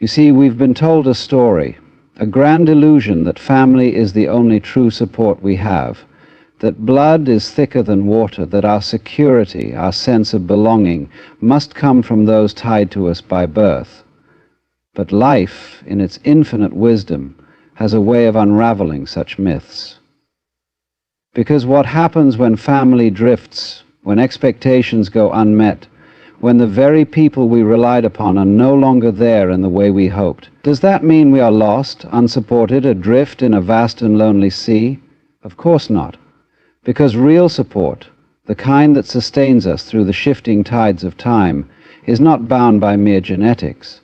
You see, we've been told a story, a grand illusion that family is the only true support we have, that blood is thicker than water, that our security, our sense of belonging, must come from those tied to us by birth. But life, in its infinite wisdom, has a way of unraveling such myths. Because what happens when family drifts, when expectations go unmet, when the very people we relied upon are no longer there in the way we hoped, does that mean we are lost, unsupported, adrift in a vast and lonely sea? Of course not. Because real support, the kind that sustains us through the shifting tides of time, is not bound by mere genetics.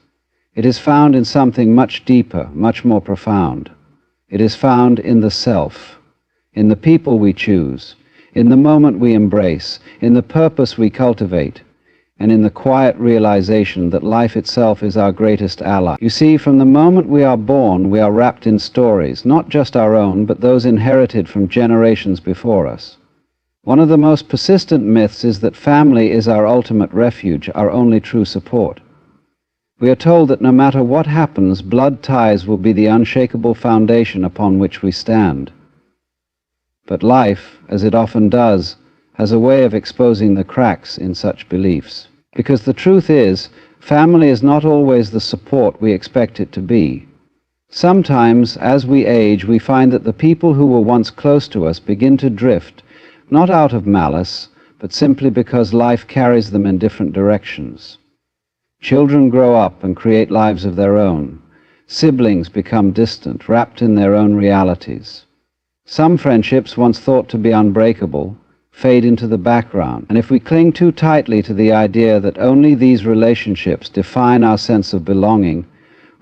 It is found in something much deeper, much more profound. It is found in the self, in the people we choose, in the moment we embrace, in the purpose we cultivate, and in the quiet realization that life itself is our greatest ally. You see, from the moment we are born, we are wrapped in stories, not just our own, but those inherited from generations before us. One of the most persistent myths is that family is our ultimate refuge, our only true support. We are told that no matter what happens, blood ties will be the unshakable foundation upon which we stand. But life, as it often does, has a way of exposing the cracks in such beliefs. Because the truth is, family is not always the support we expect it to be. Sometimes, as we age, we find that the people who were once close to us begin to drift, not out of malice, but simply because life carries them in different directions. Children grow up and create lives of their own. Siblings become distant, wrapped in their own realities. Some friendships, once thought to be unbreakable, fade into the background, and if we cling too tightly to the idea that only these relationships define our sense of belonging,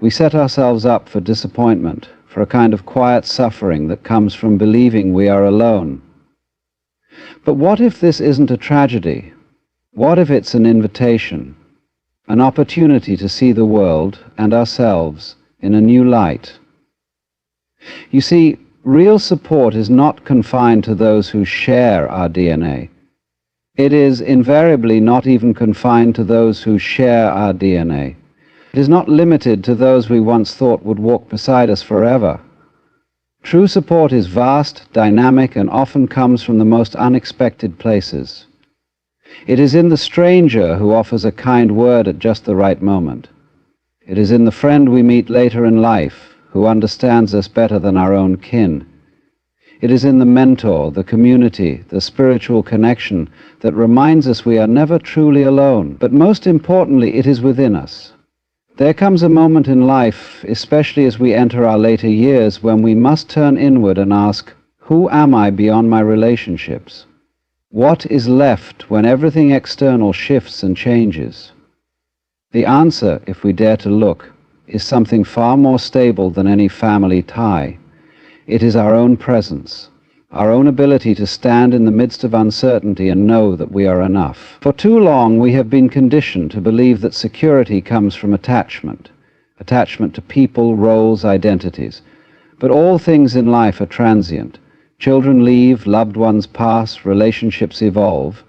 we set ourselves up for disappointment, for a kind of quiet suffering that comes from believing we are alone. But what if this isn't a tragedy? What if it's an invitation, an opportunity to see the world and ourselves in a new light? You see, real support is not confined to those who share our DNA. It is invariably not even confined to those who share our DNA. It is not limited to those we once thought would walk beside us forever. True support is vast, dynamic, and often comes from the most unexpected places. It is in the stranger who offers a kind word at just the right moment. It is in the friend we meet later in life, who understands us better than our own kin. It is in the mentor, the community, the spiritual connection that reminds us we are never truly alone. But most importantly, it is within us. There comes a moment in life, especially as we enter our later years, when we must turn inward and ask, who am I beyond my relationships? What is left when everything external shifts and changes? The answer, if we dare to look, is something far more stable than any family tie. It is our own presence, our own ability to stand in the midst of uncertainty and know that we are enough. For too long we have been conditioned to believe that security comes from attachment to people, roles, identities. But all things in life are transient. Children leave, loved ones pass, relationships evolve.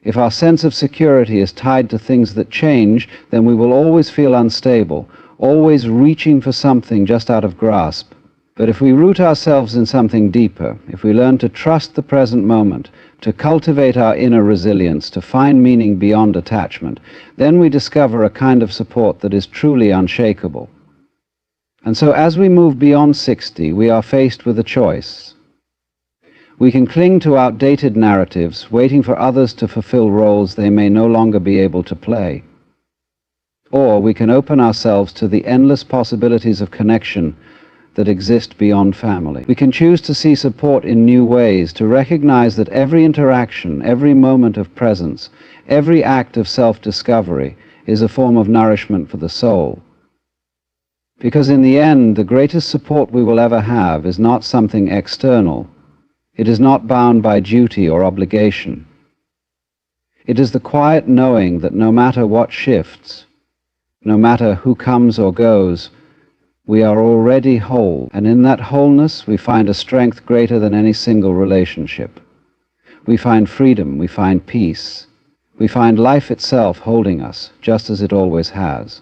If our sense of security is tied to things that change, then we will always feel unstable, always reaching for something just out of grasp. But if we root ourselves in something deeper, if we learn to trust the present moment, to cultivate our inner resilience, to find meaning beyond attachment, then we discover a kind of support that is truly unshakable. And so as we move beyond 60, we are faced with a choice. We can cling to outdated narratives, waiting for others to fulfill roles they may no longer be able to play. Or we can open ourselves to the endless possibilities of connection that exist beyond family. We can choose to see support in new ways, to recognize that every interaction, every moment of presence, every act of self-discovery is a form of nourishment for the soul. Because in the end, the greatest support we will ever have is not something external. It is not bound by duty or obligation. It is the quiet knowing that no matter what shifts, no matter who comes or goes, we are already whole, and in that wholeness we find a strength greater than any single relationship. We find freedom, we find peace, we find life itself holding us, just as it always has.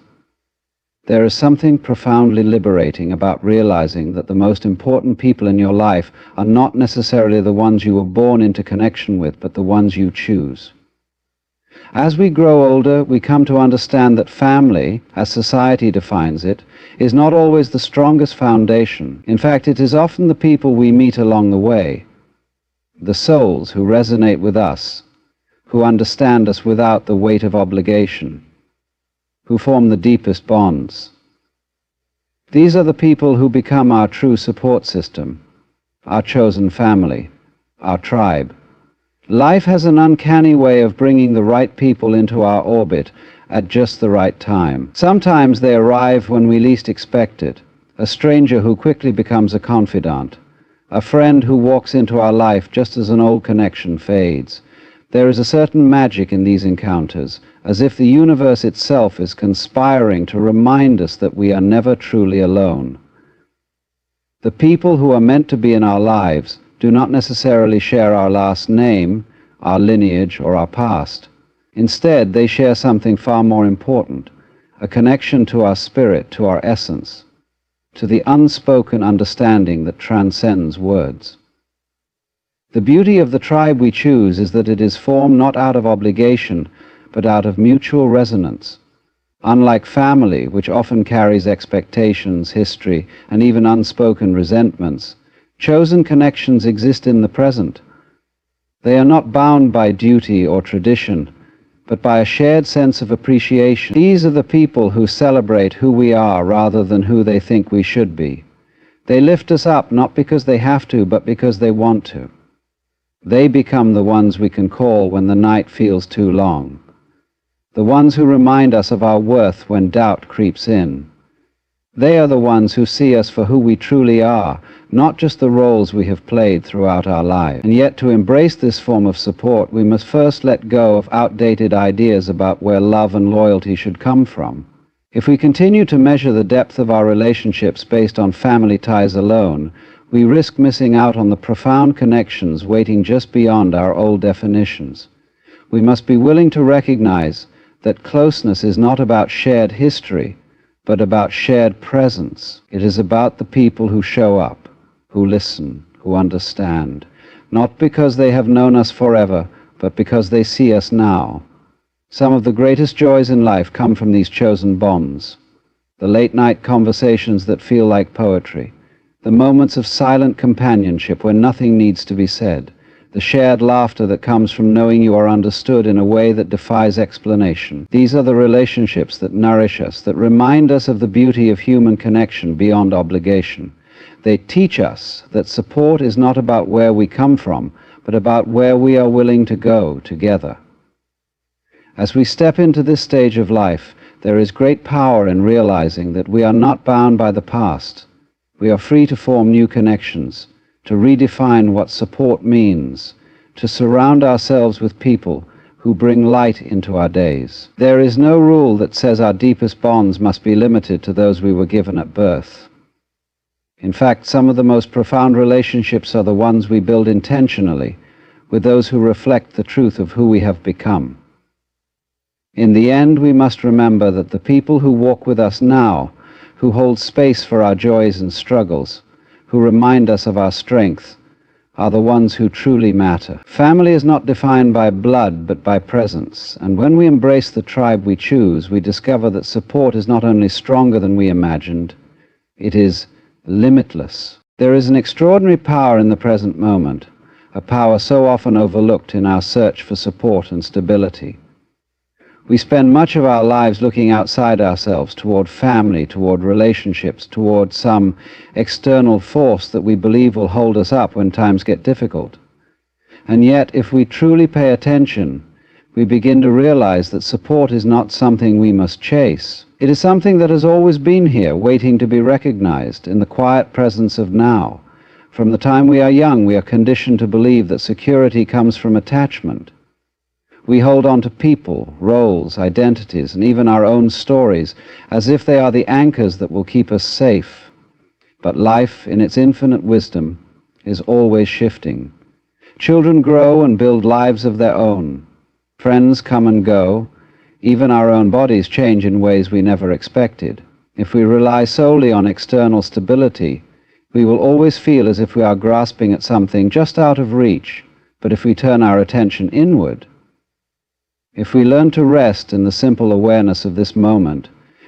There is something profoundly liberating about realizing that the most important people in your life are not necessarily the ones you were born into connection with, but the ones you choose. As we grow older, we come to understand that family, as society defines it, is not always the strongest foundation. In fact, it is often the people we meet along the way, the souls who resonate with us, who understand us without the weight of obligation, who form the deepest bonds. These are the people who become our true support system, our chosen family, our tribe. Life has an uncanny way of bringing the right people into our orbit at just the right time. Sometimes they arrive when we least expect it, a stranger who quickly becomes a confidant, a friend who walks into our life just as an old connection fades. There is a certain magic in these encounters, as if the universe itself is conspiring to remind us that we are never truly alone. The people who are meant to be in our lives do not necessarily share our last name, our lineage, or our past. Instead, they share something far more important, a connection to our spirit, to our essence, to the unspoken understanding that transcends words. The beauty of the tribe we choose is that it is formed not out of obligation, but out of mutual resonance. Unlike family, which often carries expectations, history, and even unspoken resentments, chosen connections exist in the present. They are not bound by duty or tradition, but by a shared sense of appreciation. These are the people who celebrate who we are rather than who they think we should be. They lift us up not because they have to, but because they want to. They become the ones we can call when the night feels too long, the ones who remind us of our worth when doubt creeps in. They are the ones who see us for who we truly are, not just the roles we have played throughout our lives. And yet, to embrace this form of support, we must first let go of outdated ideas about where love and loyalty should come from. If we continue to measure the depth of our relationships based on family ties alone, we risk missing out on the profound connections waiting just beyond our old definitions. We must be willing to recognize that closeness is not about shared history, but about shared presence. It is about the people who show up, who listen, who understand, not because they have known us forever, but because they see us now. Some of the greatest joys in life come from these chosen bonds, the late-night conversations that feel like poetry, the moments of silent companionship where nothing needs to be said, the shared laughter that comes from knowing you are understood in a way that defies explanation. These are the relationships that nourish us, that remind us of the beauty of human connection beyond obligation. They teach us that support is not about where we come from, but about where we are willing to go together. As we step into this stage of life, there is great power in realizing that we are not bound by the past. We are free to form new connections, to redefine what support means, to surround ourselves with people who bring light into our days. There is no rule that says our deepest bonds must be limited to those we were given at birth. In fact, some of the most profound relationships are the ones we build intentionally with those who reflect the truth of who we have become. In the end, we must remember that the people who walk with us now, who hold space for our joys and struggles, who remind us of our strength, are the ones who truly matter. Family is not defined by blood, but by presence, and when we embrace the tribe we choose, we discover that support is not only stronger than we imagined, it is limitless. There is an extraordinary power in the present moment, a power so often overlooked in our search for support and stability. We spend much of our lives looking outside ourselves, toward family, toward relationships, toward some external force that we believe will hold us up when times get difficult. And yet, if we truly pay attention, we begin to realize that support is not something we must chase. It is something that has always been here, waiting to be recognized in the quiet presence of now. From the time we are young, we are conditioned to believe that security comes from attachment. We hold on to people, roles, identities, and even our own stories as if they are the anchors that will keep us safe. But life, in its infinite wisdom, is always shifting. Children grow and build lives of their own. Friends come and go. Even our own bodies change in ways we never expected. If we rely solely on external stability, we will always feel as if we are grasping at something just out of reach. But if we turn our attention inward, if we learn to rest in the simple awareness of this moment,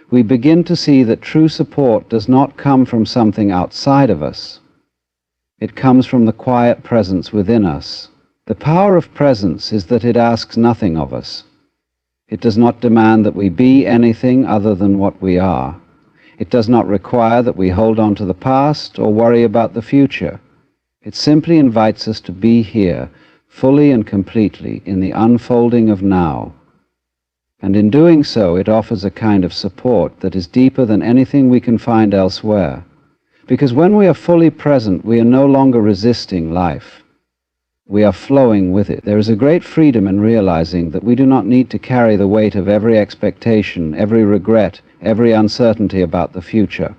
we begin to see that true support does not come from something outside of us. It comes from the quiet presence within us. The power of presence is that it asks nothing of us. It does not demand that we be anything other than what we are. It does not require that we hold on to the past or worry about the future. It simply invites us to be here, fully and completely, in the unfolding of now. And in doing so, it offers a kind of support that is deeper than anything we can find elsewhere. Because when we are fully present, we are no longer resisting life. We are flowing with it. There is a great freedom in realizing that we do not need to carry the weight of every expectation, every regret, every uncertainty about the future.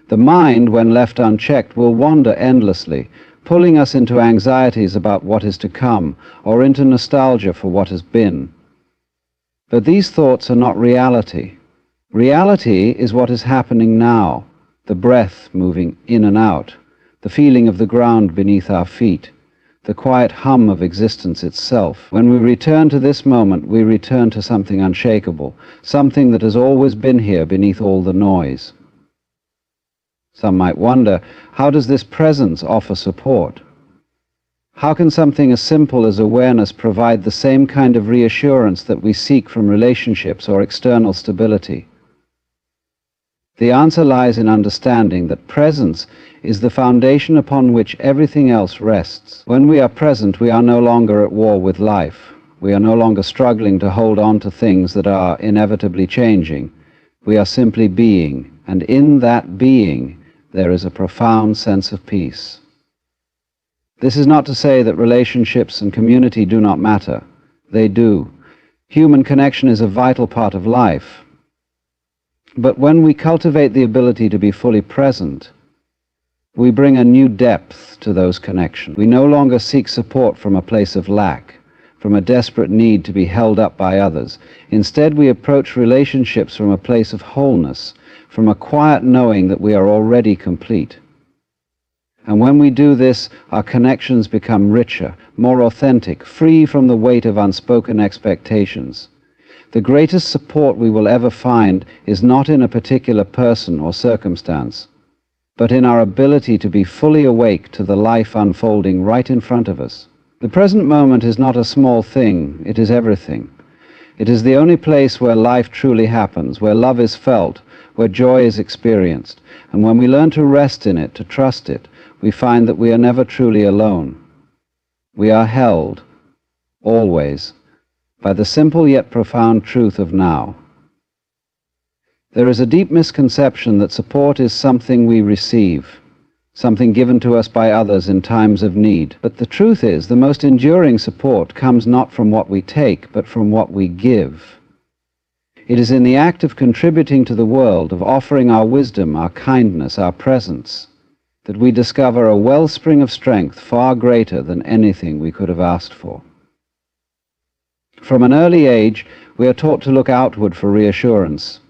The mind, when left unchecked, will wander endlessly, pulling us into anxieties about what is to come, or into nostalgia for what has been. But these thoughts are not reality. Reality is what is happening now, the breath moving in and out, the feeling of the ground beneath our feet, the quiet hum of existence itself. When we return to this moment, we return to something unshakable, something that has always been here beneath all the noise. Some might wonder, how does this presence offer support? How can something as simple as awareness provide the same kind of reassurance that we seek from relationships or external stability? The answer lies in understanding that presence is the foundation upon which everything else rests. When we are present, we are no longer at war with life. We are no longer struggling to hold on to things that are inevitably changing. We are simply being, and in that being, there is a profound sense of peace. This is not to say that relationships and community do not matter. They do. Human connection is a vital part of life. But when we cultivate the ability to be fully present, we bring a new depth to those connections. We no longer seek support from a place of lack, from a desperate need to be held up by others. Instead, we approach relationships from a place of wholeness, from a quiet knowing that we are already complete. And when we do this, our connections become richer, more authentic, free from the weight of unspoken expectations. The greatest support we will ever find is not in a particular person or circumstance, but in our ability to be fully awake to the life unfolding right in front of us. The present moment is not a small thing, it is everything. It is the only place where life truly happens, where love is felt, where joy is experienced. And when we learn to rest in it, to trust it, we find that we are never truly alone. We are held, always, by the simple yet profound truth of now. There is a deep misconception that support is something we receive, something given to us by others in times of need. But the truth is, the most enduring support comes not from what we take, but from what we give. It is in the act of contributing to the world, of offering our wisdom, our kindness, our presence, that we discover a wellspring of strength far greater than anything we could have asked for. From an early age, we are taught to look outward for reassurance.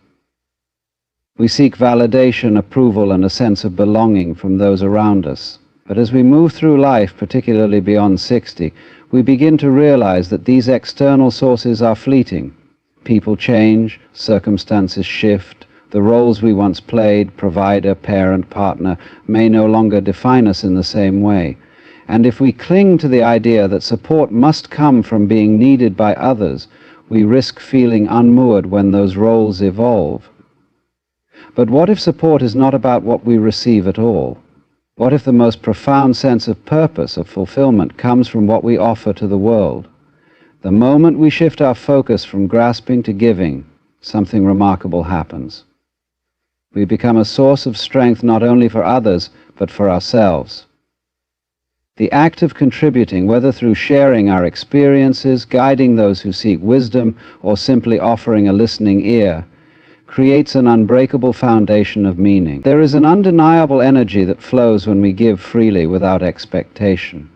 We seek validation, approval, and a sense of belonging from those around us. But as we move through life, particularly beyond 60, we begin to realize that these external sources are fleeting. People change, circumstances shift, the roles we once played, provider, parent, partner, may no longer define us in the same way. And if we cling to the idea that support must come from being needed by others, we risk feeling unmoored when those roles evolve. But what if support is not about what we receive at all? What if the most profound sense of purpose, of fulfillment, comes from what we offer to the world? The moment we shift our focus from grasping to giving, something remarkable happens. We become a source of strength not only for others, but for ourselves. The act of contributing, whether through sharing our experiences, guiding those who seek wisdom, or simply offering a listening ear, creates an unbreakable foundation of meaning. There is an undeniable energy that flows when we give freely without expectation.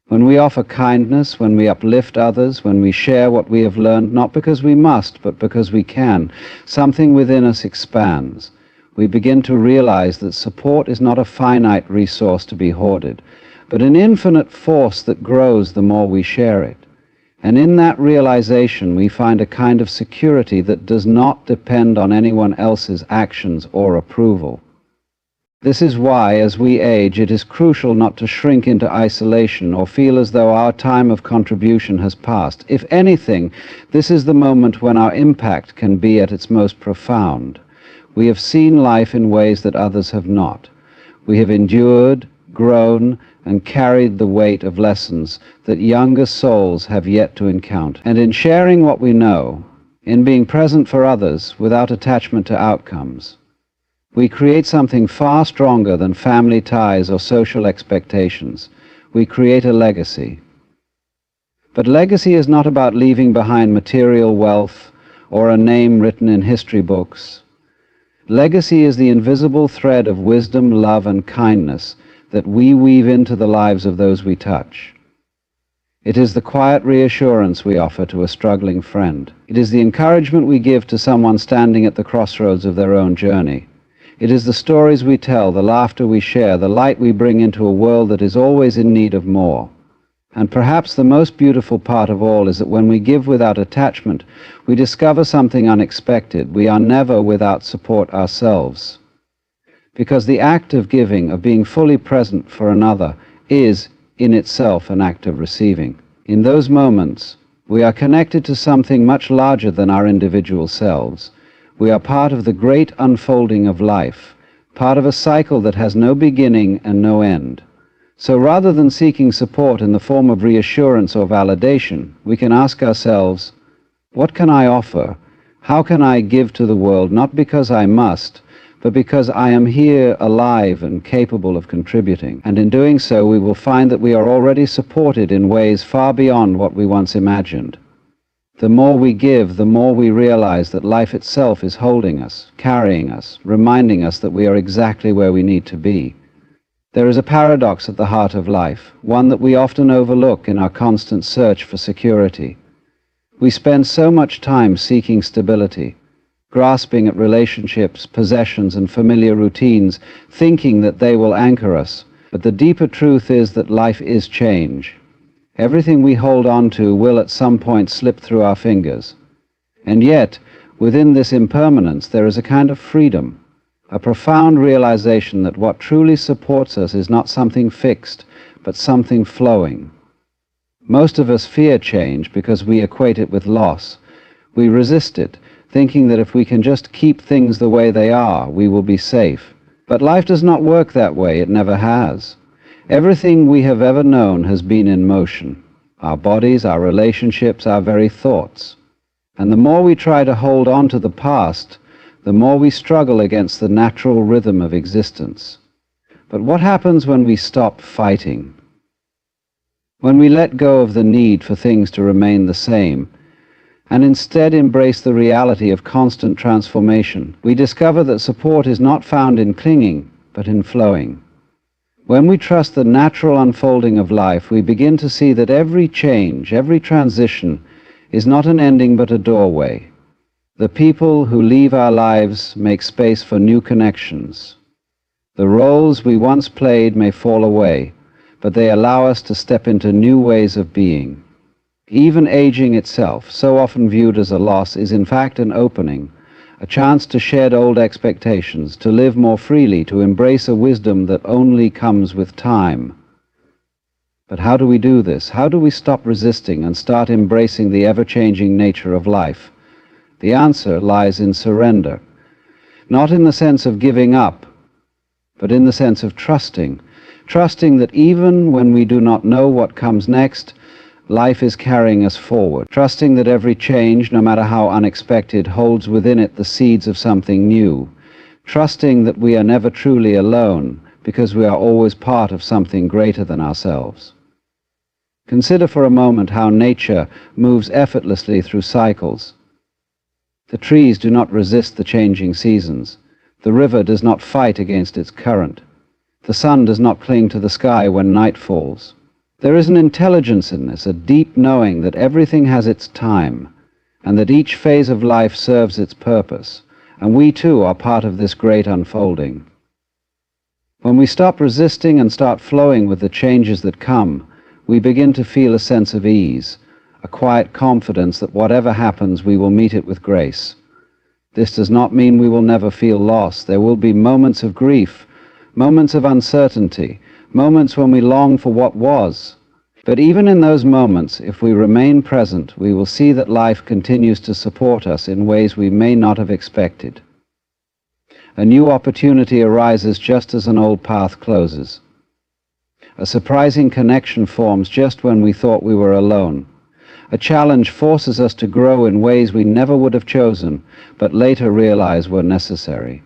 When we offer kindness, when we uplift others, when we share what we have learned, not because we must, but because we can, something within us expands. We begin to realize that support is not a finite resource to be hoarded, but an infinite force that grows the more we share it. And in that realization, we find a kind of security that does not depend on anyone else's actions or approval. This is why, as we age, it is crucial not to shrink into isolation or feel as though our time of contribution has passed. If anything, this is the moment when our impact can be at its most profound. We have seen life in ways that others have not. We have endured, grown, and carried the weight of lessons that younger souls have yet to encounter. And in sharing what we know, in being present for others without attachment to outcomes, we create something far stronger than family ties or social expectations. We create a legacy. But legacy is not about leaving behind material wealth or a name written in history books. Legacy is the invisible thread of wisdom, love, and kindness that we weave into the lives of those we touch. It is the quiet reassurance we offer to a struggling friend. It is the encouragement we give to someone standing at the crossroads of their own journey. It is the stories we tell, the laughter we share, the light we bring into a world that is always in need of more. And perhaps the most beautiful part of all is that when we give without attachment, we discover something unexpected. We are never without support ourselves. Because the act of giving, of being fully present for another, is in itself an act of receiving. In those moments, we are connected to something much larger than our individual selves. We are part of the great unfolding of life, part of a cycle that has no beginning and no end. So rather than seeking support in the form of reassurance or validation, we can ask ourselves, what can I offer? How can I give to the world, not because I must, but because I am here alive and capable of contributing? And in doing so, we will find that we are already supported in ways far beyond what we once imagined. The more we give, the more we realize that life itself is holding us, carrying us, reminding us that we are exactly where we need to be. There is a paradox at the heart of life, one that we often overlook in our constant search for security. We spend so much time seeking stability, grasping at relationships, possessions, and familiar routines, thinking that they will anchor us. But the deeper truth is that life is change. Everything we hold on to will at some point slip through our fingers. And yet, within this impermanence, there is a kind of freedom, a profound realization that what truly supports us is not something fixed, but something flowing. Most of us fear change because we equate it with loss. We resist it, thinking that if we can just keep things the way they are, we will be safe. But life does not work that way. It never has. Everything we have ever known has been in motion. Our bodies, our relationships, our very thoughts. And the more we try to hold on to the past, the more we struggle against the natural rhythm of existence. But what happens when we stop fighting? When we let go of the need for things to remain the same, and instead embrace the reality of constant transformation, we discover that support is not found in clinging, but in flowing. When we trust the natural unfolding of life, we begin to see that every change, every transition, is not an ending but a doorway. The people who leave our lives make space for new connections. The roles we once played may fall away, but they allow us to step into new ways of being. Even aging itself, so often viewed as a loss, is in fact an opening, a chance to shed old expectations, to live more freely, to embrace a wisdom that only comes with time. But how do we do this? How do we stop resisting and start embracing the ever-changing nature of life? The answer lies in surrender, not in the sense of giving up, but in the sense of trusting that even when we do not know what comes next, life is carrying us forward, trusting that every change, no matter how unexpected, holds within it the seeds of something new, trusting that we are never truly alone because we are always part of something greater than ourselves. Consider for a moment how nature moves effortlessly through cycles. The trees do not resist the changing seasons. The river does not fight against its current. The sun does not cling to the sky when night falls. There is an intelligence in this, a deep knowing that everything has its time, and that each phase of life serves its purpose, and we too are part of this great unfolding. When we stop resisting and start flowing with the changes that come, we begin to feel a sense of ease, a quiet confidence that whatever happens, we will meet it with grace. This does not mean we will never feel loss. There will be moments of grief, moments of uncertainty, moments when we long for what was. But even in those moments, if we remain present, we will see that life continues to support us in ways we may not have expected. A new opportunity arises just as an old path closes. A surprising connection forms just when we thought we were alone. A challenge forces us to grow in ways we never would have chosen, but later realize were necessary.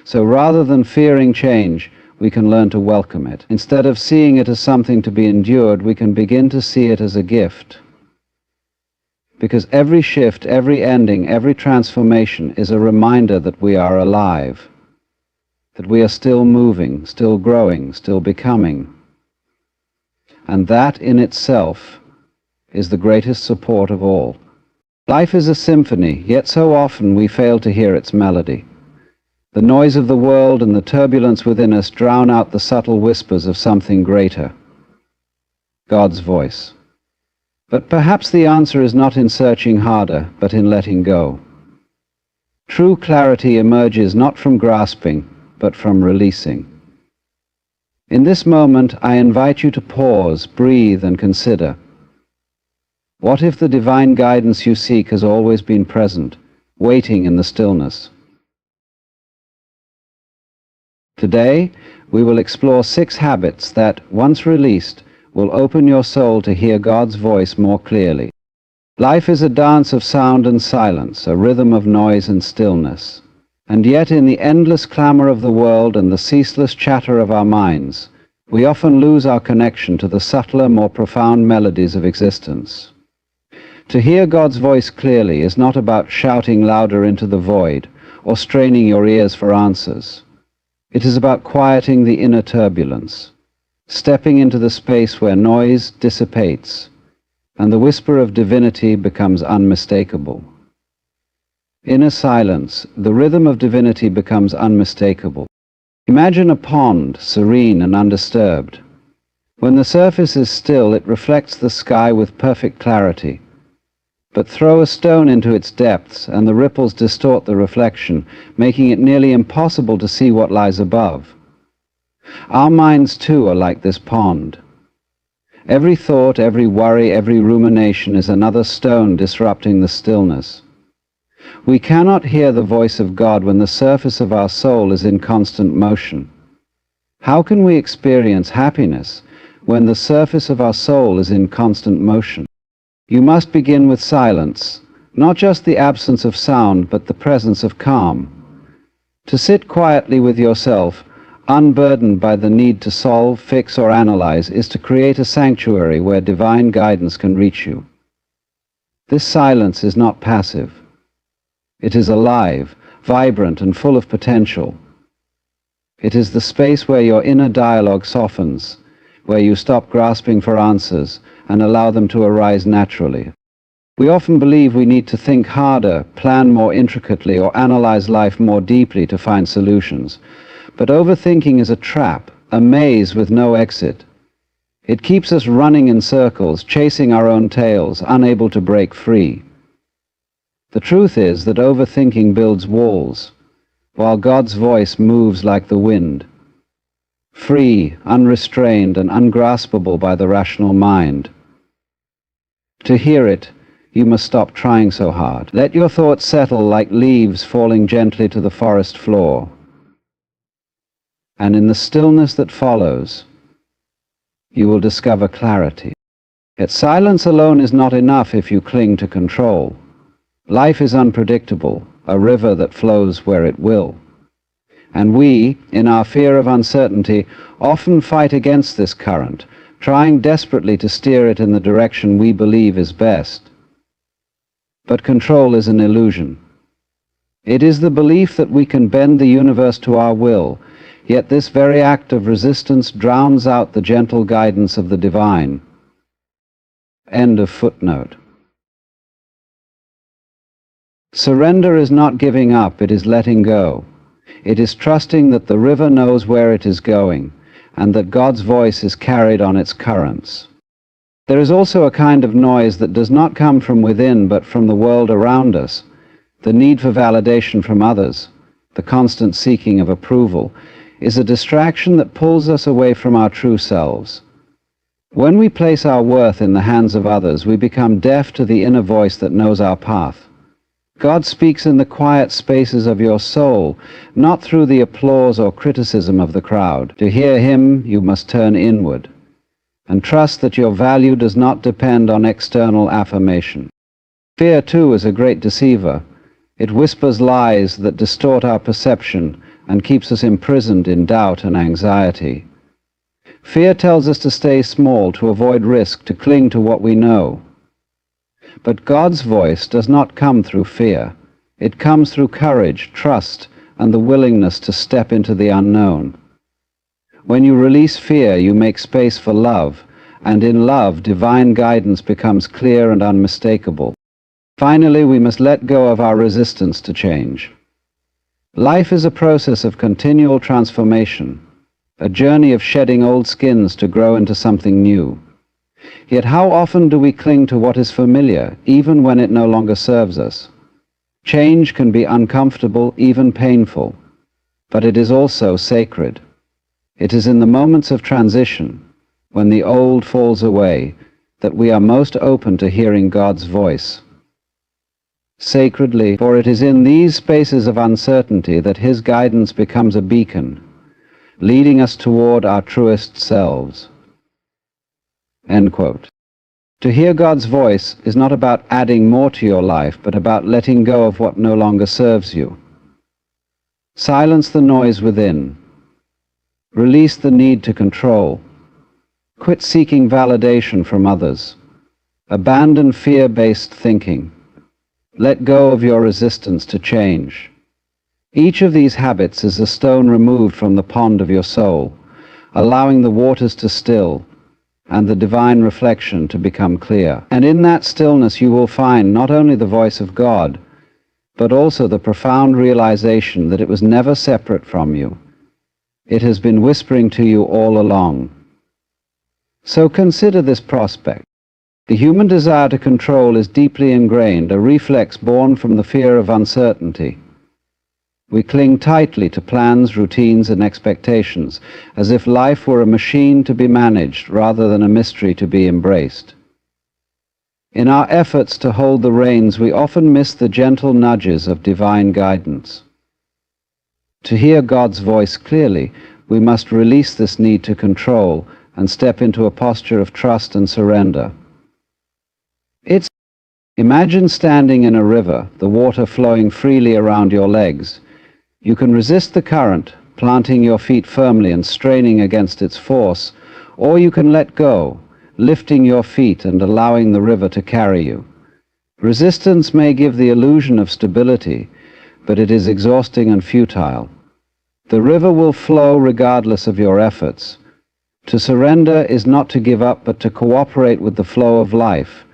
So rather than fearing change, we can learn to welcome it. Instead of seeing it as something to be endured, we can begin to see it as a gift. Because every shift, every ending, every transformation is a reminder that we are alive, that we are still moving, still growing, still becoming. And that in itself is the greatest support of all. Life is a symphony, yet so often we fail to hear its melody. The noise of the world and the turbulence within us drown out the subtle whispers of something greater, God's voice. But perhaps the answer is not in searching harder, but in letting go. True clarity emerges not from grasping, but from releasing. In this moment, I invite you to pause, breathe, and consider. What if the divine guidance you seek has always been present, waiting in the stillness? Today, we will explore 6 habits that, once released, will open your soul to hear God's voice more clearly. Life is a dance of sound and silence, a rhythm of noise and stillness. And yet in the endless clamor of the world and the ceaseless chatter of our minds, we often lose our connection to the subtler, more profound melodies of existence. To hear God's voice clearly is not about shouting louder into the void or straining your ears for answers. It is about quieting the inner turbulence, stepping into the space where noise dissipates and the whisper of divinity becomes unmistakable. In a silence, the rhythm of divinity becomes unmistakable. Imagine a pond, serene and undisturbed. When the surface is still, it reflects the sky with perfect clarity. But throw a stone into its depths, and the ripples distort the reflection, making it nearly impossible to see what lies above. Our minds, too, are like this pond. Every thought, every worry, every rumination is another stone disrupting the stillness. We cannot hear the voice of God when the surface of our soul is in constant motion. How can we experience happiness when the surface of our soul is in constant motion? You must begin with silence, not just the absence of sound, but the presence of calm. To sit quietly with yourself, unburdened by the need to solve, fix, or analyze, is to create a sanctuary where divine guidance can reach you. This silence is not passive. It is alive, vibrant, and full of potential. It is the space where your inner dialogue softens, where you stop grasping for answers and allow them to arise naturally. We often believe we need to think harder, plan more intricately, or analyze life more deeply to find solutions. But overthinking is a trap, a maze with no exit. It keeps us running in circles, chasing our own tails, unable to break free. The truth is that overthinking builds walls, while God's voice moves like the wind, free, unrestrained, and ungraspable by the rational mind. To hear it, you must stop trying so hard. Let your thoughts settle like leaves falling gently to the forest floor. And in the stillness that follows, you will discover clarity. Yet silence alone is not enough if you cling to control. Life is unpredictable, a river that flows where it will. And we, in our fear of uncertainty, often fight against this current, trying desperately to steer it in the direction we believe is best. But control is an illusion. It is the belief that we can bend the universe to our will, Yet this very act of resistance drowns out the gentle guidance of the divine. End of footnote. Surrender is not giving up, it is letting go. It is trusting that the river knows where it is going, and that God's voice is carried on its currents. There is also a kind of noise that does not come from within but from the world around us, the need for validation from others, the constant seeking of approval, is a distraction that pulls us away from our true selves. When we place our worth in the hands of others, we become deaf to the inner voice that knows our path. God speaks in the quiet spaces of your soul, not through the applause or criticism of the crowd. To hear Him, you must turn inward, and trust that your value does not depend on external affirmation. Fear, too, is a great deceiver. It whispers lies that distort our perception and keeps us imprisoned in doubt and anxiety. Fear tells us to stay small, to avoid risk, to cling to what we know. But God's voice does not come through fear. It comes through courage, trust, and the willingness to step into the unknown. When you release fear, you make space for love, and in love, divine guidance becomes clear and unmistakable. Finally, we must let go of our resistance to change. Life is a process of continual transformation, a journey of shedding old skins to grow into something new. Yet how often do we cling to what is familiar, even when it no longer serves us? Change can be uncomfortable, even painful, but it is also sacred. It is in the moments of transition, when the old falls away, that we are most open to hearing God's voice. Sacredly, for it is in these spaces of uncertainty that His guidance becomes a beacon, leading us toward our truest selves. End quote. To hear God's voice is not about adding more to your life, but about letting go of what no longer serves you. Silence the noise within. Release the need to control. Quit seeking validation from others. Abandon fear-based thinking. Let go of your resistance to change. Each of these habits is a stone removed from the pond of your soul, allowing the waters to still and the divine reflection to become clear. And in that stillness you will find not only the voice of God, but also the profound realization that it was never separate from you. It has been whispering to you all along. So consider this prospect. The human desire to control is deeply ingrained, a reflex born from the fear of uncertainty. We cling tightly to plans, routines, and expectations, as if life were a machine to be managed rather than a mystery to be embraced. In our efforts to hold the reins, we often miss the gentle nudges of divine guidance. To hear God's voice clearly, we must release this need to control and step into a posture of trust and surrender. Imagine standing in a river, the water flowing freely around your legs. You can resist the current, planting your feet firmly and straining against its force, or you can let go, lifting your feet and allowing the river to carry you. Resistance may give the illusion of stability, but it is exhausting and futile. The river will flow regardless of your efforts. To surrender is not to give up, but to cooperate with the flow of life,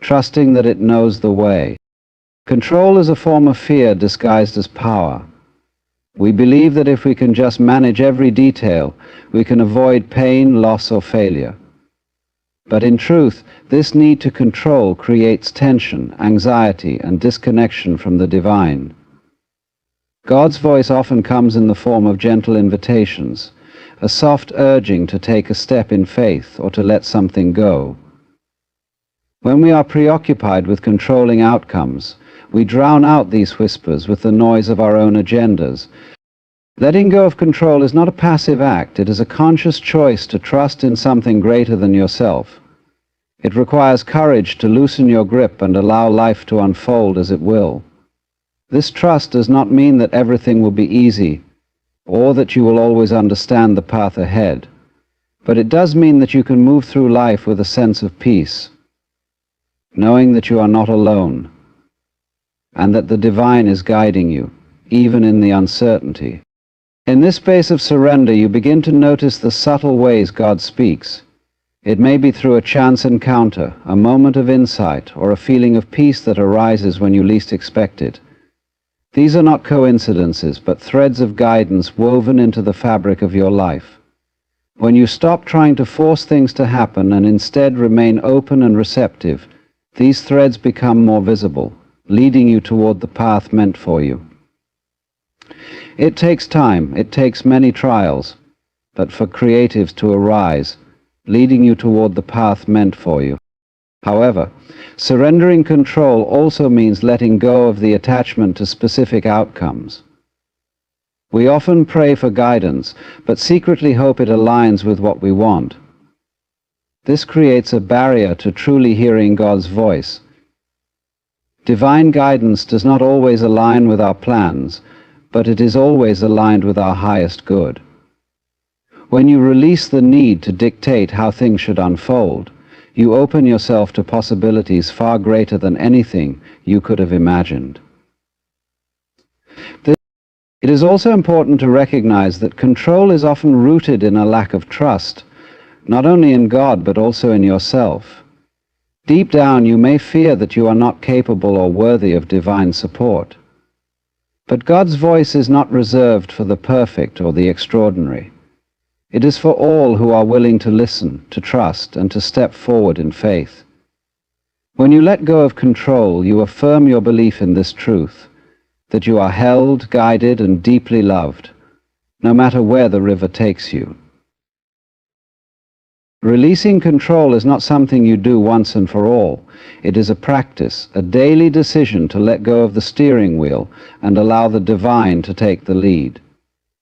trusting that it knows the way. Control is a form of fear disguised as power. We believe that if we can just manage every detail, we can avoid pain, loss, or failure. But in truth, this need to control creates tension, anxiety, and disconnection from the divine. God's voice often comes in the form of gentle invitations, a soft urging to take a step in faith or to let something go. When we are preoccupied with controlling outcomes, we drown out these whispers with the noise of our own agendas. Letting go of control is not a passive act, it is a conscious choice to trust in something greater than yourself. It requires courage to loosen your grip and allow life to unfold as it will. This trust does not mean that everything will be easy, or that you will always understand the path ahead, but it does mean that you can move through life with a sense of peace, knowing that you are not alone, and that the divine is guiding you, even in the uncertainty. In this space of surrender, you begin to notice the subtle ways God speaks. It may be through a chance encounter, a moment of insight, or a feeling of peace that arises when you least expect it. These are not coincidences, but threads of guidance woven into the fabric of your life. When you stop trying to force things to happen and instead remain open and receptive, these threads become more visible, leading you toward the path meant for you. It takes time, it takes many trials, but for creatives to arise, leading you toward the path meant for you. However, surrendering control also means letting go of the attachment to specific outcomes. We often pray for guidance, but secretly hope it aligns with what we want. This creates a barrier to truly hearing God's voice. Divine guidance does not always align with our plans, but it is always aligned with our highest good. When you release the need to dictate how things should unfold, you open yourself to possibilities far greater than anything you could have imagined. It is also important to recognize that control is often rooted in a lack of trust, not only in God but also in yourself. Deep down, you may fear that you are not capable or worthy of divine support. But God's voice is not reserved for the perfect or the extraordinary. It is for all who are willing to listen, to trust, and to step forward in faith. When you let go of control, you affirm your belief in this truth, that you are held, guided, and deeply loved, no matter where the river takes you. Releasing control is not something you do once and for all. It is a practice, a daily decision to let go of the steering wheel and allow the divine to take the lead.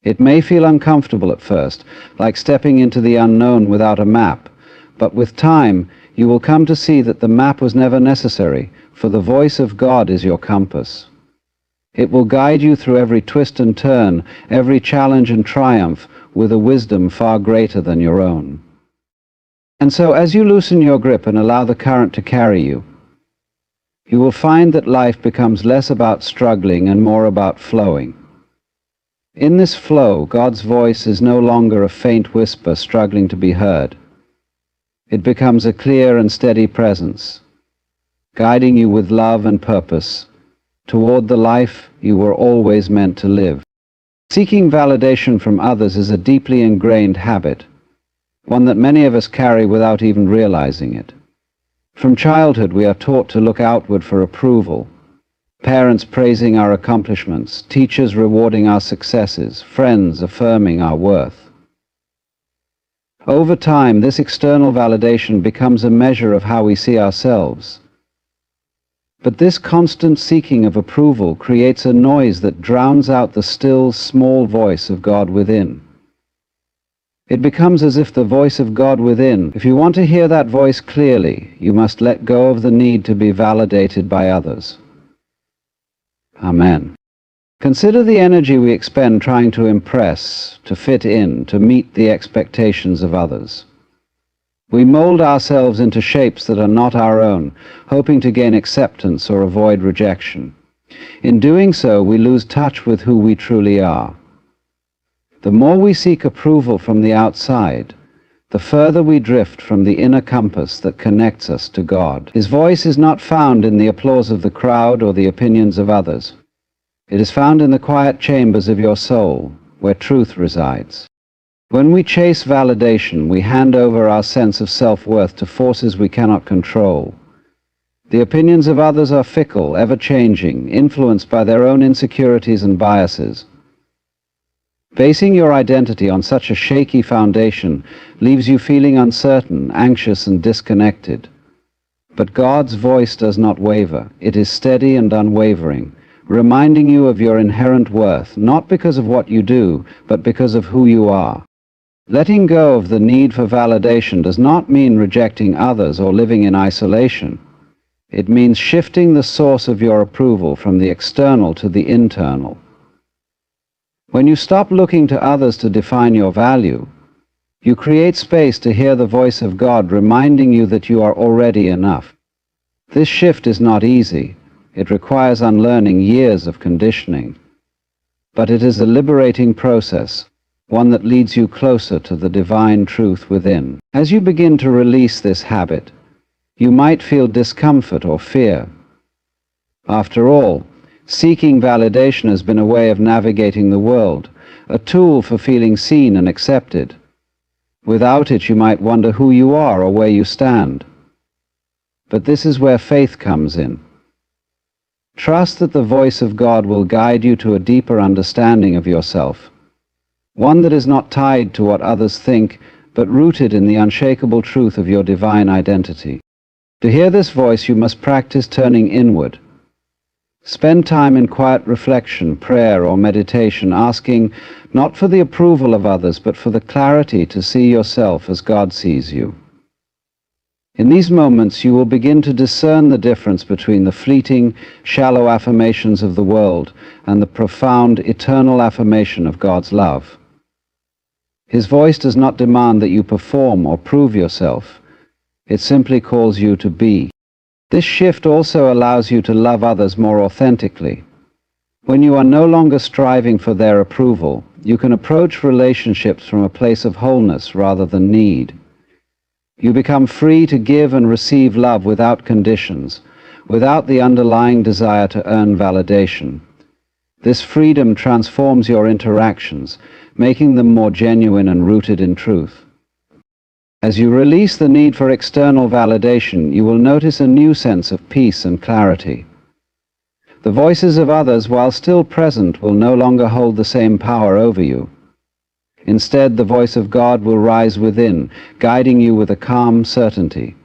It may feel uncomfortable at first, like stepping into the unknown without a map, but with time you will come to see that the map was never necessary, for the voice of God is your compass. It will guide you through every twist and turn, every challenge and triumph, with a wisdom far greater than your own. And so, as you loosen your grip and allow the current to carry you, you will find that life becomes less about struggling and more about flowing. In this flow, God's voice is no longer a faint whisper struggling to be heard. It becomes a clear and steady presence, guiding you with love and purpose toward the life you were always meant to live. Seeking validation from others is a deeply ingrained habit, one that many of us carry without even realizing it. From childhood, we are taught to look outward for approval. Parents praising our accomplishments, teachers rewarding our successes, friends affirming our worth. Over time, this external validation becomes a measure of how we see ourselves. But this constant seeking of approval creates a noise that drowns out the still, small voice of God within. It becomes as if the voice of God within, if you want to hear that voice clearly, you must let go of the need to be validated by others. Amen. Consider the energy we expend trying to impress, to fit in, to meet the expectations of others. We mold ourselves into shapes that are not our own, hoping to gain acceptance or avoid rejection. In doing so, we lose touch with who we truly are. The more we seek approval from the outside, the further we drift from the inner compass that connects us to God. His voice is not found in the applause of the crowd or the opinions of others. It is found in the quiet chambers of your soul, where truth resides. When we chase validation, we hand over our sense of self-worth to forces we cannot control. The opinions of others are fickle, ever-changing, influenced by their own insecurities and biases. Basing your identity on such a shaky foundation leaves you feeling uncertain, anxious, and disconnected. But God's voice does not waver. It is steady and unwavering, reminding you of your inherent worth, not because of what you do, but because of who you are. Letting go of the need for validation does not mean rejecting others or living in isolation. It means shifting the source of your approval from the external to the internal. When you stop looking to others to define your value, you create space to hear the voice of God reminding you that you are already enough. This shift is not easy. It requires unlearning years of conditioning. But it is a liberating process, one that leads you closer to the divine truth within. As you begin to release this habit, you might feel discomfort or fear. After all, seeking validation has been a way of navigating the world, a tool for feeling seen and accepted. Without it, you might wonder who you are or where you stand. But this is where faith comes in. Trust that the voice of God will guide you to a deeper understanding of yourself, one that is not tied to what others think, but rooted in the unshakable truth of your divine identity. To hear this voice, you must practice turning inward. Spend time in quiet reflection, prayer, or meditation, asking not for the approval of others, but for the clarity to see yourself as God sees you. In these moments, you will begin to discern the difference between the fleeting, shallow affirmations of the world and the profound, eternal affirmation of God's love. His voice does not demand that you perform or prove yourself. It simply calls you to be. This shift also allows you to love others more authentically. When you are no longer striving for their approval, you can approach relationships from a place of wholeness rather than need. You become free to give and receive love without conditions, without the underlying desire to earn validation. This freedom transforms your interactions, making them more genuine and rooted in truth. As you release the need for external validation, you will notice a new sense of peace and clarity. The voices of others, while still present, will no longer hold the same power over you. Instead, the voice of God will rise within, guiding you with a calm certainty.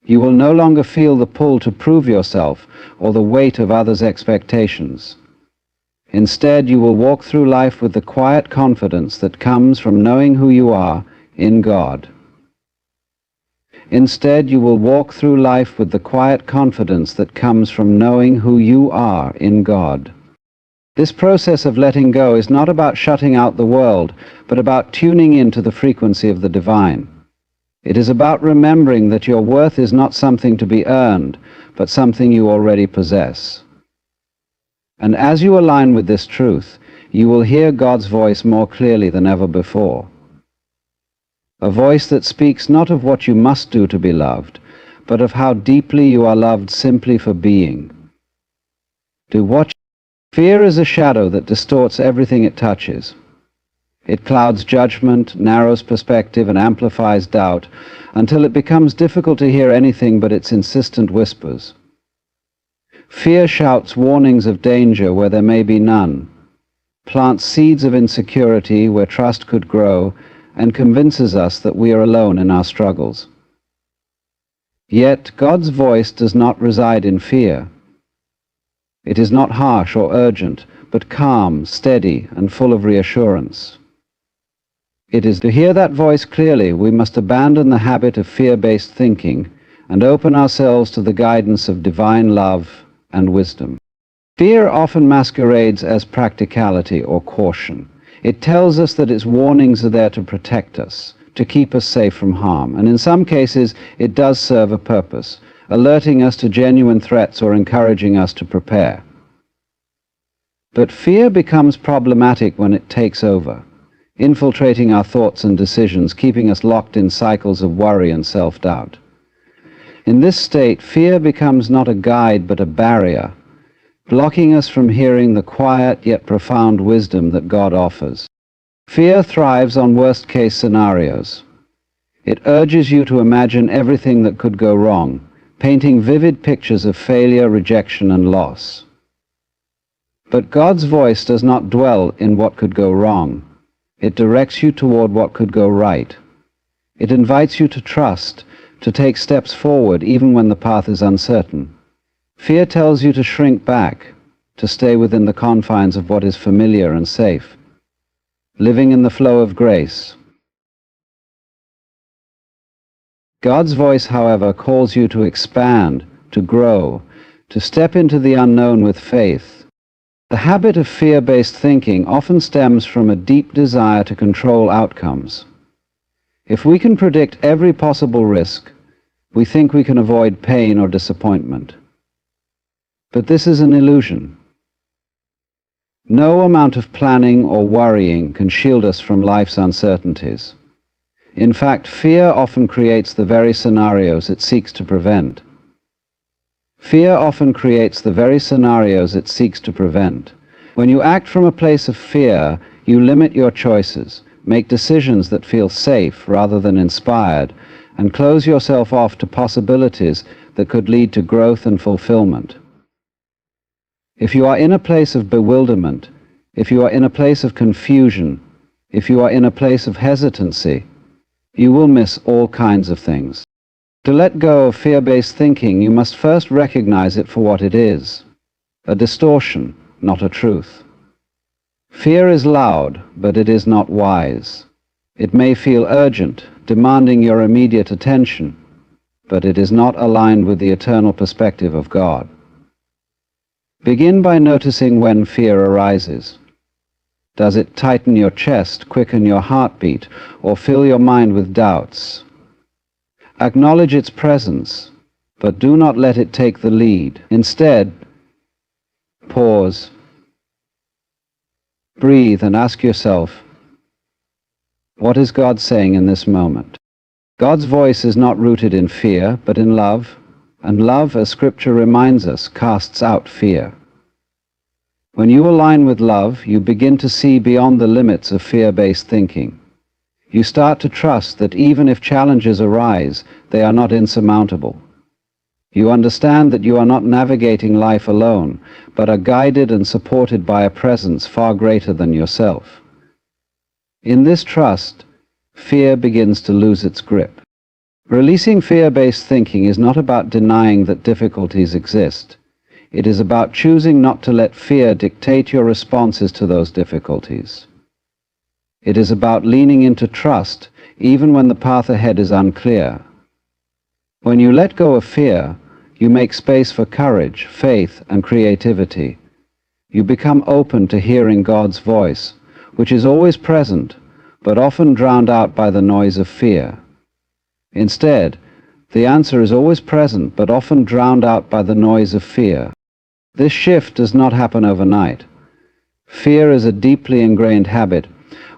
You will no longer feel the pull to prove yourself or the weight of others' expectations. Instead, you will walk through life with the quiet confidence that comes from knowing who you are in God. Instead, you will walk through life with the quiet confidence that comes from knowing who you are in God. This process of letting go is not about shutting out the world, but about tuning into the frequency of the divine. It is about remembering that your worth is not something to be earned, but something you already possess. And as you align with this truth, you will hear God's voice more clearly than ever before. A voice that speaks not of what you must do to be loved, but of how deeply you are loved simply for being. Do what you... Fear is a shadow that distorts everything it touches. It clouds judgment, narrows perspective, and amplifies doubt until it becomes difficult to hear anything but its insistent whispers. Fear shouts warnings of danger where there may be none, plants seeds of insecurity where trust could grow, and convinces us that we are alone in our struggles. Yet God's voice does not reside in fear. It is not harsh or urgent, but calm, steady, and full of reassurance. It is to hear that voice clearly we must abandon the habit of fear-based thinking and open ourselves to the guidance of divine love and wisdom. Fear often masquerades as practicality or caution. It tells us that its warnings are there to protect us, to keep us safe from harm, and in some cases it does serve a purpose, alerting us to genuine threats or encouraging us to prepare. But fear becomes problematic when it takes over, infiltrating our thoughts and decisions, keeping us locked in cycles of worry and self-doubt. In this state, fear becomes not a guide but a barrier, blocking us from hearing the quiet yet profound wisdom that God offers. Fear thrives on worst-case scenarios. It urges you to imagine everything that could go wrong, painting vivid pictures of failure, rejection, and loss. But God's voice does not dwell in what could go wrong. It directs you toward what could go right. It invites you to trust, to take steps forward even when the path is uncertain. Fear tells you to shrink back, to stay within the confines of what is familiar and safe, living in the flow of grace. God's voice, however, calls you to expand, to grow, to step into the unknown with faith. The habit of fear-based thinking often stems from a deep desire to control outcomes. If we can predict every possible risk, we think we can avoid pain or disappointment. But this is an illusion. No amount of planning or worrying can shield us from life's uncertainties. In fact, fear often creates the very scenarios it seeks to prevent. Fear often creates the very scenarios it seeks to prevent. When you act from a place of fear, you limit your choices, make decisions that feel safe rather than inspired, and close yourself off to possibilities that could lead to growth and fulfillment. If you are in a place of bewilderment, if you are in a place of confusion, if you are in a place of hesitancy, you will miss all kinds of things. To let go of fear-based thinking, you must first recognize it for what it is, a distortion, not a truth. Fear is loud, but it is not wise. It may feel urgent, demanding your immediate attention, but it is not aligned with the eternal perspective of God. Begin by noticing when fear arises. Does it tighten your chest, quicken your heartbeat, or fill your mind with doubts? Acknowledge its presence, but do not let it take the lead. Instead, pause, breathe, and ask yourself, what is God saying in this moment? God's voice is not rooted in fear, but in love, and love, as Scripture reminds us, casts out fear. When you align with love, you begin to see beyond the limits of fear-based thinking. You start to trust that even if challenges arise, they are not insurmountable. You understand that you are not navigating life alone, but are guided and supported by a presence far greater than yourself. In this trust, fear begins to lose its grip. Releasing fear-based thinking is not about denying that difficulties exist. It is about choosing not to let fear dictate your responses to those difficulties. It is about leaning into trust, even when the path ahead is unclear. When you let go of fear, you make space for courage, faith, and creativity. You become open to hearing God's voice, which is always present, but often drowned out by the noise of fear. Instead, the answer is always present, but often drowned out by the noise of fear. This shift does not happen overnight. Fear is a deeply ingrained habit,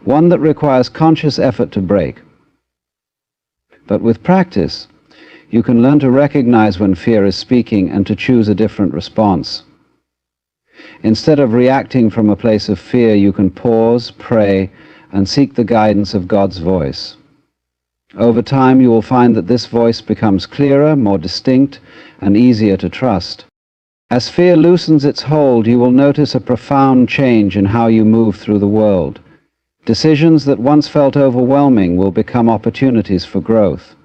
one that requires conscious effort to break. But with practice, you can learn to recognize when fear is speaking and to choose a different response. Instead of reacting from a place of fear, you can pause, pray, and seek the guidance of God's voice. Over time, you will find that this voice becomes clearer, more distinct, and easier to trust. As fear loosens its hold, you will notice a profound change in how you move through the world. Decisions that once felt overwhelming will become opportunities for growth.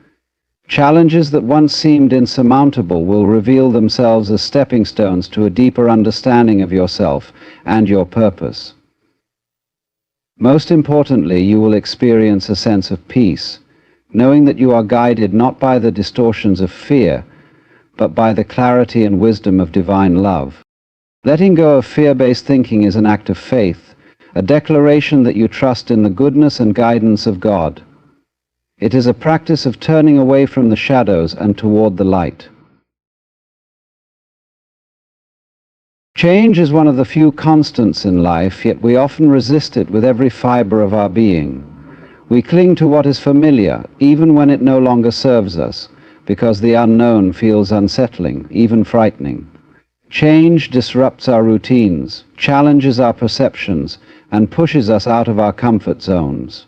Challenges that once seemed insurmountable will reveal themselves as stepping stones to a deeper understanding of yourself and your purpose. Most importantly, you will experience a sense of peace, knowing that you are guided not by the distortions of fear, but by the clarity and wisdom of divine love. Letting go of fear-based thinking is an act of faith, a declaration that you trust in the goodness and guidance of God. It is a practice of turning away from the shadows and toward the light. Change is one of the few constants in life, yet we often resist it with every fiber of our being. We cling to what is familiar, even when it no longer serves us, because the unknown feels unsettling, even frightening. Change disrupts our routines, challenges our perceptions, and pushes us out of our comfort zones.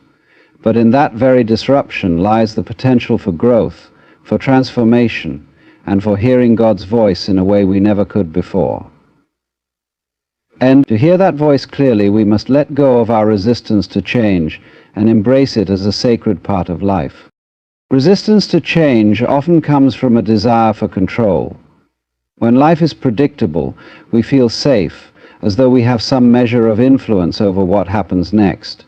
But in that very disruption lies the potential for growth, for transformation, and for hearing God's voice in a way we never could before. And to hear that voice clearly, we must let go of our resistance to change and embrace it as a sacred part of life. Resistance to change often comes from a desire for control. When life is predictable, we feel safe, as though we have some measure of influence over what happens next.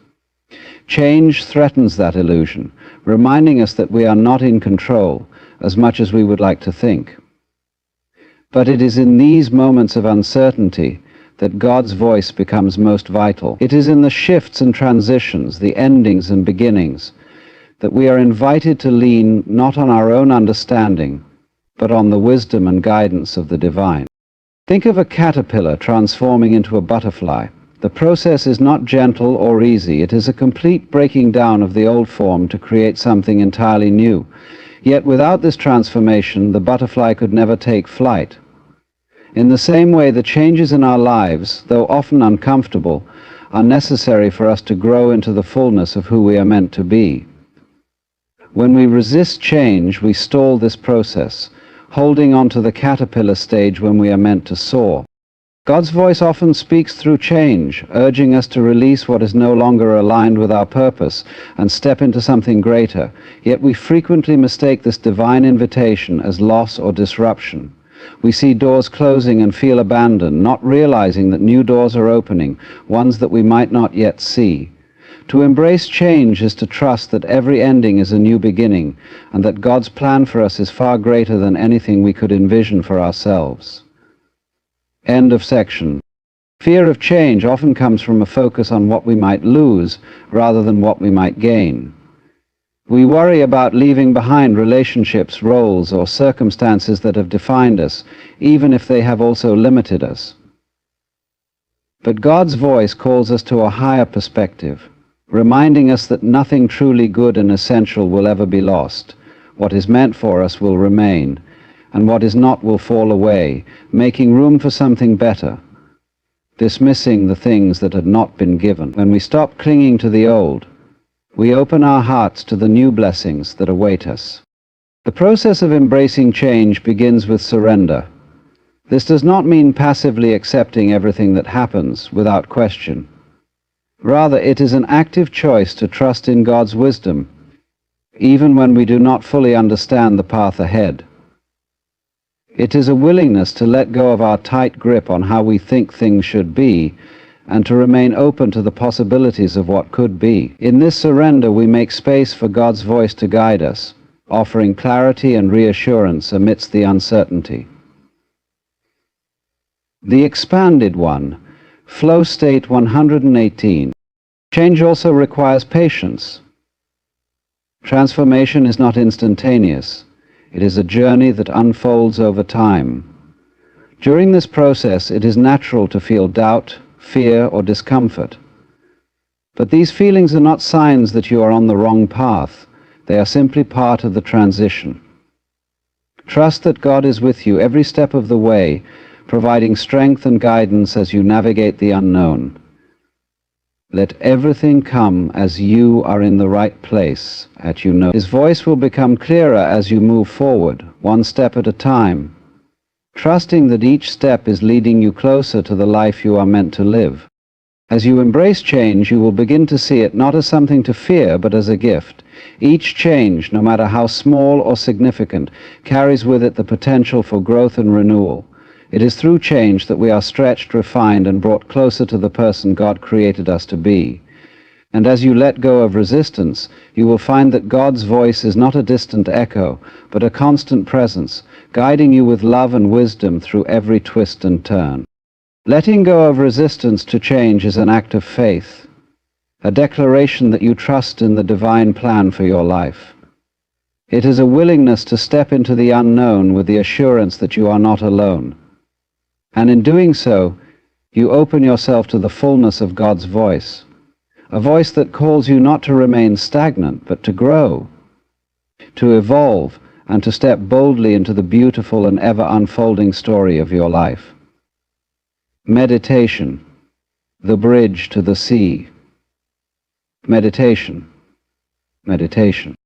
Change threatens that illusion, reminding us that we are not in control as much as we would like to think. But it is in these moments of uncertainty that God's voice becomes most vital. It is in the shifts and transitions, the endings and beginnings, that we are invited to lean not on our own understanding, but on the wisdom and guidance of the divine. Think of a caterpillar transforming into a butterfly. The process is not gentle or easy. It is a complete breaking down of the old form to create something entirely new. Yet without this transformation, the butterfly could never take flight. In the same way, the changes in our lives, though often uncomfortable, are necessary for us to grow into the fullness of who we are meant to be. When we resist change, we stall this process, holding on to the caterpillar stage when we are meant to soar. God's voice often speaks through change, urging us to release what is no longer aligned with our purpose and step into something greater, yet we frequently mistake this divine invitation as loss or disruption. We see doors closing and feel abandoned, not realizing that new doors are opening, ones that we might not yet see. To embrace change is to trust that every ending is a new beginning, and that God's plan for us is far greater than anything we could envision for ourselves. End of section. Fear of change often comes from a focus on what we might lose rather than what we might gain. We worry about leaving behind relationships, roles, or circumstances that have defined us, even if they have also limited us. But God's voice calls us to a higher perspective, reminding us that nothing truly good and essential will ever be lost. What is meant for us will remain, and what is not will fall away, making room for something better, dismissing the things that had not been given. When we stop clinging to the old, we open our hearts to the new blessings that await us. The process of embracing change begins with surrender. This does not mean passively accepting everything that happens without question. Rather, it is an active choice to trust in God's wisdom, even when we do not fully understand the path ahead. It is a willingness to let go of our tight grip on how we think things should be, and to remain open to the possibilities of what could be. In this surrender, we make space for God's voice to guide us, offering clarity and reassurance amidst the uncertainty. The expanded one, Flow State 118. Change also requires patience. Transformation is not instantaneous. It is a journey that unfolds over time. During this process, it is natural to feel doubt, fear, or discomfort. But these feelings are not signs that you are on the wrong path. They are simply part of the transition. Trust that God is with you every step of the way, providing strength and guidance as you navigate the unknown. Let everything come as you are in the right place, at you know. His voice will become clearer as you move forward, one step at a time, trusting that each step is leading you closer to the life you are meant to live. As you embrace change, you will begin to see it not as something to fear, but as a gift. Each change, no matter how small or significant, carries with it the potential for growth and renewal. It is through change that we are stretched, refined, and brought closer to the person God created us to be. And as you let go of resistance, you will find that God's voice is not a distant echo, but a constant presence, guiding you with love and wisdom through every twist and turn. Letting go of resistance to change is an act of faith, a declaration that you trust in the divine plan for your life. It is a willingness to step into the unknown with the assurance that you are not alone. And in doing so, you open yourself to the fullness of God's voice, a voice that calls you not to remain stagnant, but to grow, to evolve, and to step boldly into the beautiful and ever-unfolding story of your life. Meditation, the bridge to the sea. Meditation, meditation.